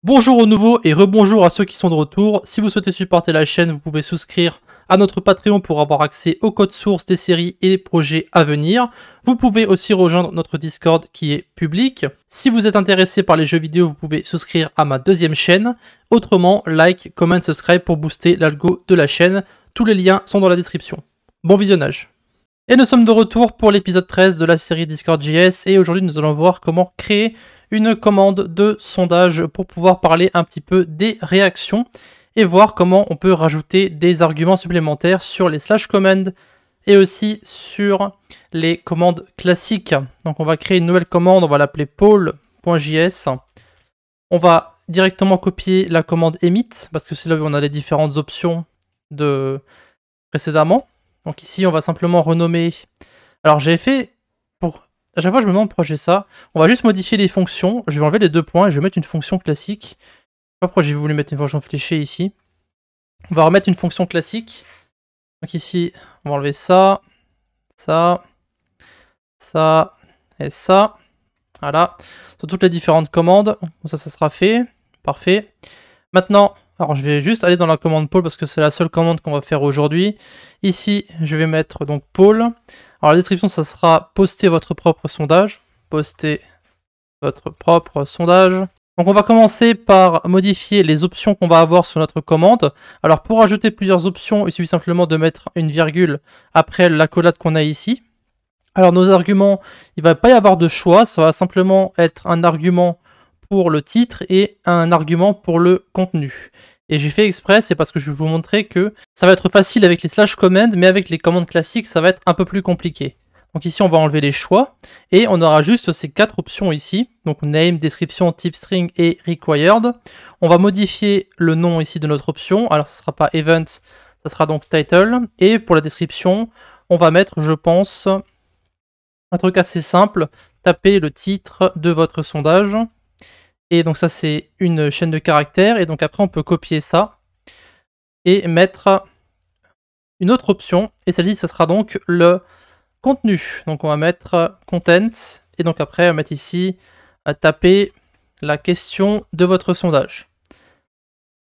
Bonjour aux nouveaux et rebonjour à ceux qui sont de retour. Si vous souhaitez supporter la chaîne, vous pouvez souscrire à notre Patreon pour avoir accès au code source des séries et des projets à venir. Vous pouvez aussi rejoindre notre Discord qui est public. Si vous êtes intéressé par les jeux vidéo, vous pouvez souscrire à ma deuxième chaîne. Autrement, like, comment, subscribe pour booster l'algo de la chaîne. Tous les liens sont dans la description. Bon visionnage. Et nous sommes de retour pour l'épisode 13 de la série Discord.js et aujourd'hui nous allons voir comment créer une commande de sondage pour pouvoir parler un petit peu des réactions et voir comment on peut rajouter des arguments supplémentaires sur les slash commands et aussi sur les commandes classiques. Donc on va créer une nouvelle commande, on va l'appeler poll.js. On va directement copier la commande emit parce que c'est là où on a les différentes options de précédemment. Donc ici on va simplement renommer. Alors j'ai fait pour à chaque fois je me demande pourquoi j'ai ça. On va juste modifier les fonctions. Je vais enlever les deux points et je vais mettre une fonction classique. Je sais pas pourquoi j'ai voulu mettre une fonction fléchée ici. On va remettre une fonction classique. Donc ici, on va enlever ça, ça, ça et ça. Voilà. Sur toutes les différentes commandes. Ça sera fait. Parfait. Maintenant, alors je vais juste aller dans la commande poll parce que c'est la seule commande qu'on va faire aujourd'hui. Ici, je vais mettre donc poll. Alors la description, ça sera poster votre propre sondage. Poster votre propre sondage. Donc on va commencer par modifier les options qu'on va avoir sur notre commande. Alors pour ajouter plusieurs options, il suffit simplement de mettre une virgule après l'accolade qu'on a ici. Alors nos arguments, il ne va pas y avoir de choix, ça va simplement être un argument pour le titre et un argument pour le contenu. Et j'ai fait exprès, c'est parce que je vais vous montrer que ça va être facile avec les slash commands, mais avec les commandes classiques, ça va être un peu plus compliqué. Donc ici, on va enlever les choix, et on aura juste ces quatre options ici. Donc name, description, type string et required. On va modifier le nom ici de notre option. Alors ça ne sera pas event, ça sera donc title. Et pour la description, on va mettre, je pense, un truc assez simple. Taper le titre de votre sondage. Et donc ça c'est une chaîne de caractères, et donc après on peut copier ça et mettre une autre option, et celle-ci ça sera donc le contenu. Donc on va mettre content, et donc après on va mettre ici à taper la question de votre sondage.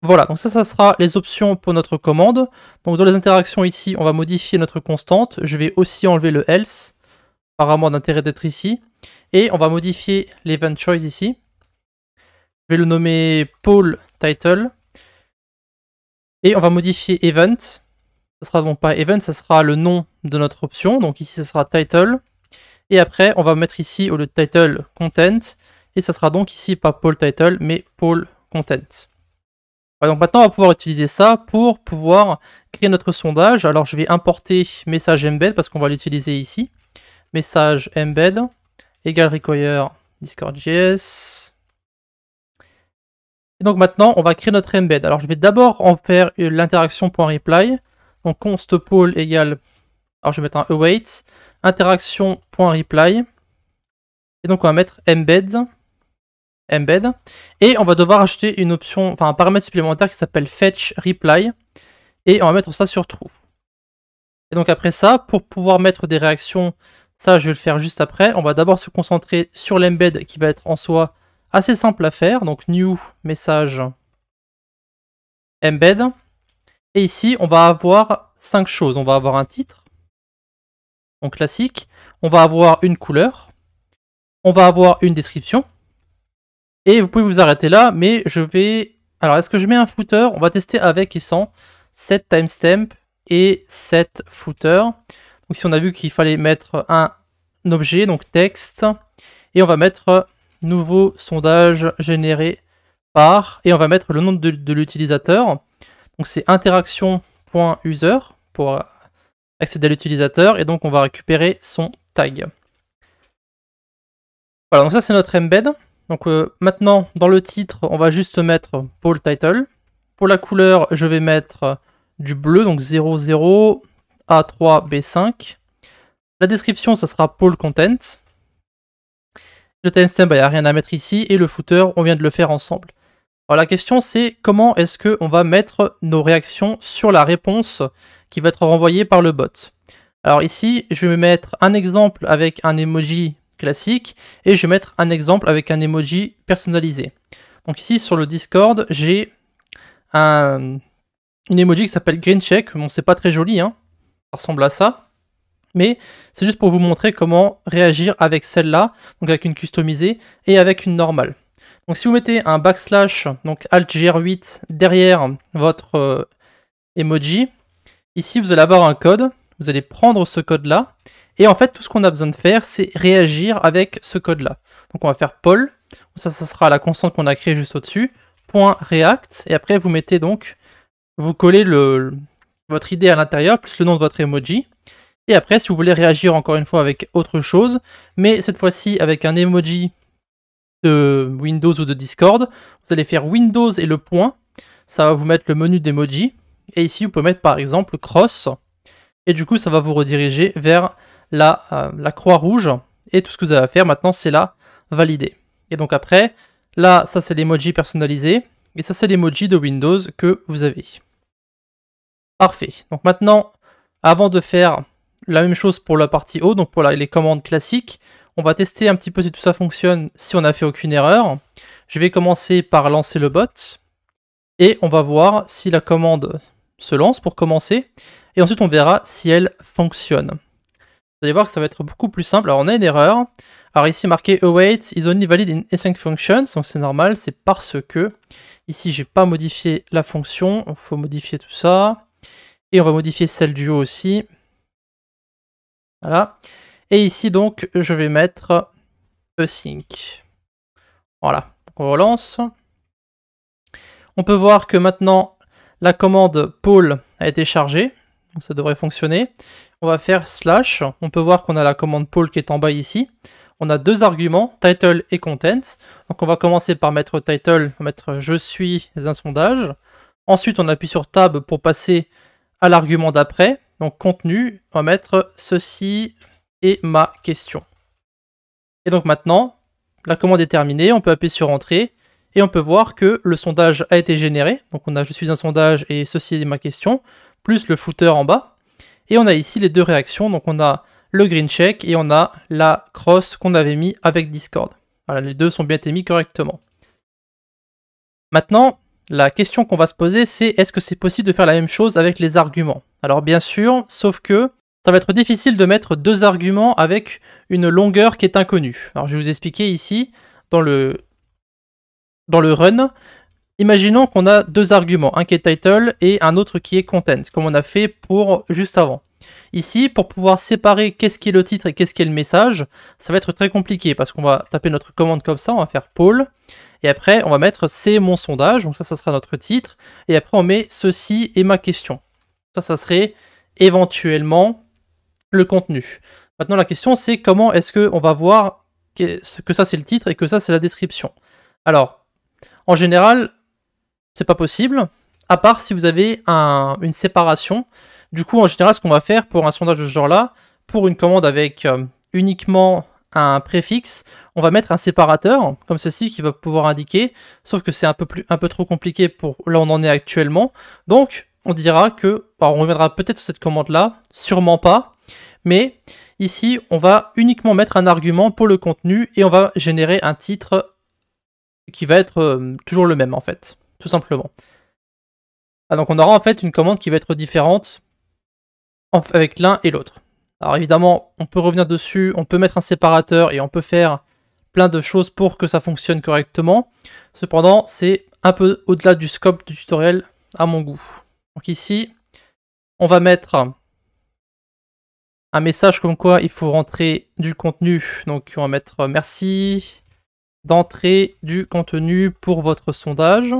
Voilà, donc ça sera les options pour notre commande. Donc dans les interactions ici, on va modifier notre constante. Je vais aussi enlever le else, apparemment d'intérêt d'être ici, et on va modifier l'event choice ici. Je vais le nommer poll title. Et on va modifier event. Ça sera donc pas event, ça sera le nom de notre option. Donc ici, ça sera title. Et après, on va mettre ici, au lieu de title, content. Et ça sera donc ici, pas poll title, mais poll content. Voilà, donc maintenant, on va pouvoir utiliser ça pour pouvoir créer notre sondage. Alors, je vais importer message embed parce qu'on va l'utiliser ici. Message embed égale require Discord.js. Et donc maintenant, on va créer notre embed. Alors je vais d'abord en faire l'interaction.reply. Donc const poll égale, alors je vais mettre un await, interaction.reply. Et donc on va mettre embed. Et on va devoir acheter une option, enfin un paramètre supplémentaire qui s'appelle fetch reply. Et on va mettre ça sur true. Et donc après ça, pour pouvoir mettre des réactions, ça je vais le faire juste après. On va d'abord se concentrer sur l'embed qui va être en soi assez simple à faire, donc new message embed. Et ici, on va avoir 5 choses. On va avoir un titre, donc classique. On va avoir une couleur. On va avoir une description. Et vous pouvez vous arrêter là, mais je vais... Alors, est-ce que je mets un footer? On va tester avec et sans set timestamp et set footer. Donc ici, on a vu qu'il fallait mettre un objet, donc texte. Et on va mettre nouveau sondage généré par, et on va mettre le nom de l'utilisateur. Donc c'est interaction.user pour accéder à l'utilisateur, et donc on va récupérer son tag. Voilà, donc ça c'est notre embed. Donc maintenant dans le titre on va juste mettre poll title. Pour la couleur je vais mettre du bleu, donc 00 A3 B5. La description ça sera poll content. Le timestamp, il n'y a rien à mettre ici, et le footer, on vient de le faire ensemble. Alors la question c'est comment est-ce qu'on va mettre nos réactions sur la réponse qui va être renvoyée par le bot. Alors ici, je vais mettre un exemple avec un emoji classique, et je vais mettre un exemple avec un emoji personnalisé. Donc ici sur le Discord, j'ai une emoji qui s'appelle green check. Bon, c'est pas très joli, hein. Ça ressemble à ça. Mais c'est juste pour vous montrer comment réagir avec celle-là, donc avec une customisée et avec une normale. Donc si vous mettez un backslash, donc Alt GR8 derrière votre emoji, ici vous allez avoir un code, vous allez prendre ce code-là, et en fait tout ce qu'on a besoin de faire, c'est réagir avec ce code-là. Donc on va faire poll, ça sera la constante qu'on a créée juste au-dessus, .react, et après vous mettez donc, vous collez votre idée à l'intérieur, plus le nom de votre emoji, et après si vous voulez réagir encore une fois avec autre chose, mais cette fois-ci avec un emoji de Windows ou de Discord, vous allez faire Windows et le point, ça va vous mettre le menu d'emoji, et ici vous pouvez mettre par exemple cross, et du coup ça va vous rediriger vers la croix rouge, et tout ce que vous avez à faire maintenant c'est la valider. Et donc après, là ça c'est l'emoji personnalisé, et ça c'est l'emoji de Windows que vous avez. Parfait, donc maintenant, avant de faire la même chose pour la partie haut, donc pour les commandes classiques, on va tester un petit peu si tout ça fonctionne, si on n'a fait aucune erreur. Je vais commencer par lancer le bot, et on va voir si la commande se lance pour commencer, et ensuite on verra si elle fonctionne. Vous allez voir que ça va être beaucoup plus simple. Alors on a une erreur, alors ici marqué await is only valid in async functions, donc c'est normal, c'est parce que ici j'ai pas modifié la fonction, il faut modifier tout ça, et on va modifier celle du haut aussi. Voilà. Et ici donc je vais mettre async. Voilà, donc on relance. On peut voir que maintenant la commande poll a été chargée, donc ça devrait fonctionner. On va faire slash, on peut voir qu'on a la commande poll qui est en bas ici. On a deux arguments, title et content. Donc on va commencer par mettre title, on va mettre je suis un sondage. Ensuite on appuie sur tab pour passer à l'argument d'après. Donc contenu, on va mettre ceci est ma question. Et donc maintenant, la commande est terminée, on peut appuyer sur entrée et on peut voir que le sondage a été généré. Donc on a je suis un sondage et ceci est ma question, plus le footer en bas. Et on a ici les deux réactions, donc on a le green check et on a la cross qu'on avait mis avec Discord. Voilà, les deux sont bien été mis correctement. Maintenant, la question qu'on va se poser, c'est est-ce que c'est possible de faire la même chose avec les arguments? Alors bien sûr, sauf que ça va être difficile de mettre deux arguments avec une longueur qui est inconnue. Alors je vais vous expliquer ici, dans le run, imaginons qu'on a deux arguments, un qui est title et un autre qui est content, comme on a fait pour juste avant. Ici, pour pouvoir séparer qu'est-ce qui est le titre et qu'est-ce qui est le message, ça va être très compliqué parce qu'on va taper notre commande comme ça, on va faire poll, et après on va mettre c'est mon sondage, donc ça sera notre titre, et après on met ceci est ma question. Ça serait éventuellement le contenu. Maintenant la question c'est comment est-ce qu'on va voir que ça c'est le titre et que ça c'est la description. Alors, en général, c'est pas possible, à part si vous avez une séparation. Du coup, en général, ce qu'on va faire pour un sondage de ce genre-là, pour une commande avec uniquement un préfixe, on va mettre un séparateur, comme ceci, qui va pouvoir indiquer, sauf que c'est un peu trop compliqué pour là où on en est actuellement. Donc, on dira que, alors on reviendra peut-être sur cette commande-là, sûrement pas, mais ici, on va uniquement mettre un argument pour le contenu et on va générer un titre qui va être toujours le même, en fait, tout simplement. Ah, donc on aura en fait une commande qui va être différente avec l'un et l'autre. Alors évidemment, on peut revenir dessus, on peut mettre un séparateur et on peut faire plein de choses pour que ça fonctionne correctement. Cependant, c'est un peu au-delà du scope du tutoriel à mon goût. Donc ici, on va mettre un message comme quoi il faut rentrer du contenu. Donc on va mettre merci d'entrer du contenu pour votre sondage.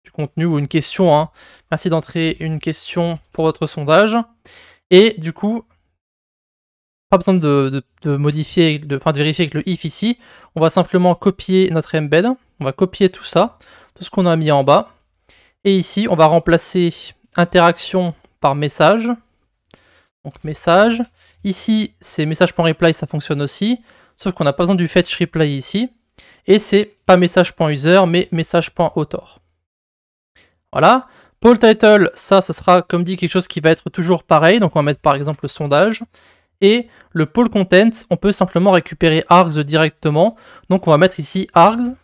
Du contenu ou une question, hein. Merci d'entrer une question pour votre sondage. Et du coup, pas besoin de modifier, de vérifier avec le if ici. On va simplement copier notre embed. On va copier tout ça, tout ce qu'on a mis en bas. Et ici, on va remplacer interaction par message. Donc message. Ici, c'est message.reply, ça fonctionne aussi. Sauf qu'on n'a pas besoin du fetch reply ici. Et c'est pas message.user, mais message.author. Voilà. Poll title, ça sera comme dit quelque chose qui va être toujours pareil. Donc on va mettre par exemple le sondage. Et le poll content, on peut simplement récupérer args directement. Donc on va mettre ici args.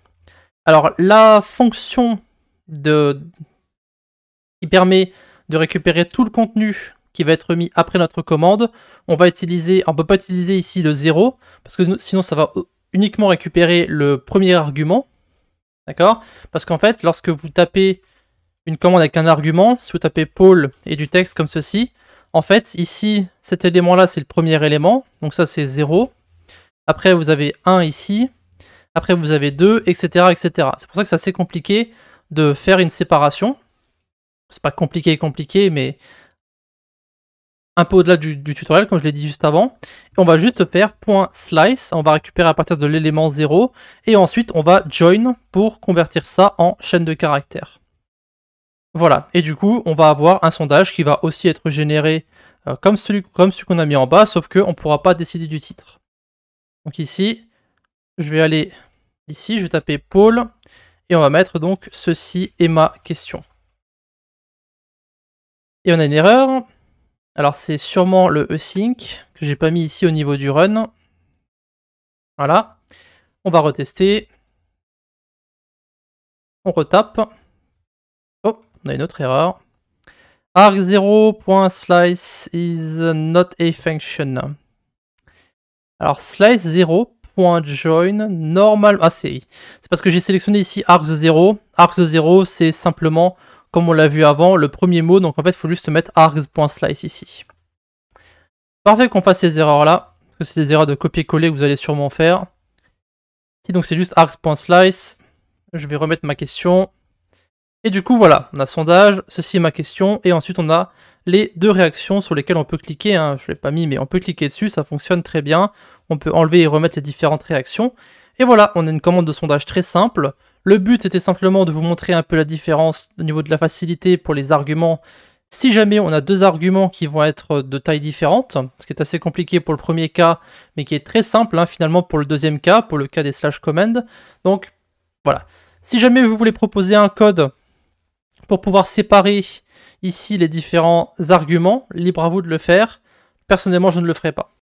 Alors, la fonction qui permet de récupérer tout le contenu qui va être mis après notre commande, on peut pas utiliser ici le 0, parce que sinon ça va uniquement récupérer le premier argument, d'accord? Parce qu'en fait, lorsque vous tapez une commande avec un argument, si vous tapez Paul et du texte comme ceci, en fait, ici, cet élément-là, c'est le premier élément, donc ça c'est 0. Après, vous avez 1 ici, après vous avez 2, etc., etc. C'est pour ça que c'est assez compliqué de faire une séparation. C'est pas compliqué, mais un peu au-delà du tutoriel, comme je l'ai dit juste avant. Et on va juste faire .slice, on va récupérer à partir de l'élément 0, et ensuite on va join pour convertir ça en chaîne de caractères. Voilà, et du coup, on va avoir un sondage qui va aussi être généré comme celui qu'on a mis en bas, sauf qu'on ne pourra pas décider du titre. Donc ici, je vais aller ici, je vais taper Paul, et on va mettre donc ceci est ma question. Et on a une erreur. Alors c'est sûrement le async que j'ai pas mis ici au niveau du run. Voilà. On va retester. On retape. Oh, on a une autre erreur. arg0.slice is not a function. Alors slice0.join normal. Ah c'est parce que j'ai sélectionné ici args0. Args0 c'est simplement, comme on l'a vu avant, le premier mot. Donc en fait il faut juste mettre args.slice ici. Parfait qu'on fasse ces erreurs là, parce que c'est des erreurs de copier-coller que vous allez sûrement faire. Ici donc c'est juste args.slice. Je vais remettre ma question. Et du coup voilà, on a sondage, ceci est ma question, et ensuite on a les deux réactions sur lesquelles on peut cliquer, hein. Je ne l'ai pas mis mais on peut cliquer dessus, ça fonctionne très bien. On peut enlever et remettre les différentes réactions. Et voilà, on a une commande de sondage très simple. Le but était simplement de vous montrer un peu la différence au niveau de la facilité pour les arguments. Si jamais on a deux arguments qui vont être de taille différente, ce qui est assez compliqué pour le premier cas, mais qui est très simple hein, finalement pour le deuxième cas, pour le cas des slash command. Donc voilà. Si jamais vous voulez proposer un code pour pouvoir séparer ici les différents arguments, libre à vous de le faire. Personnellement, je ne le ferai pas.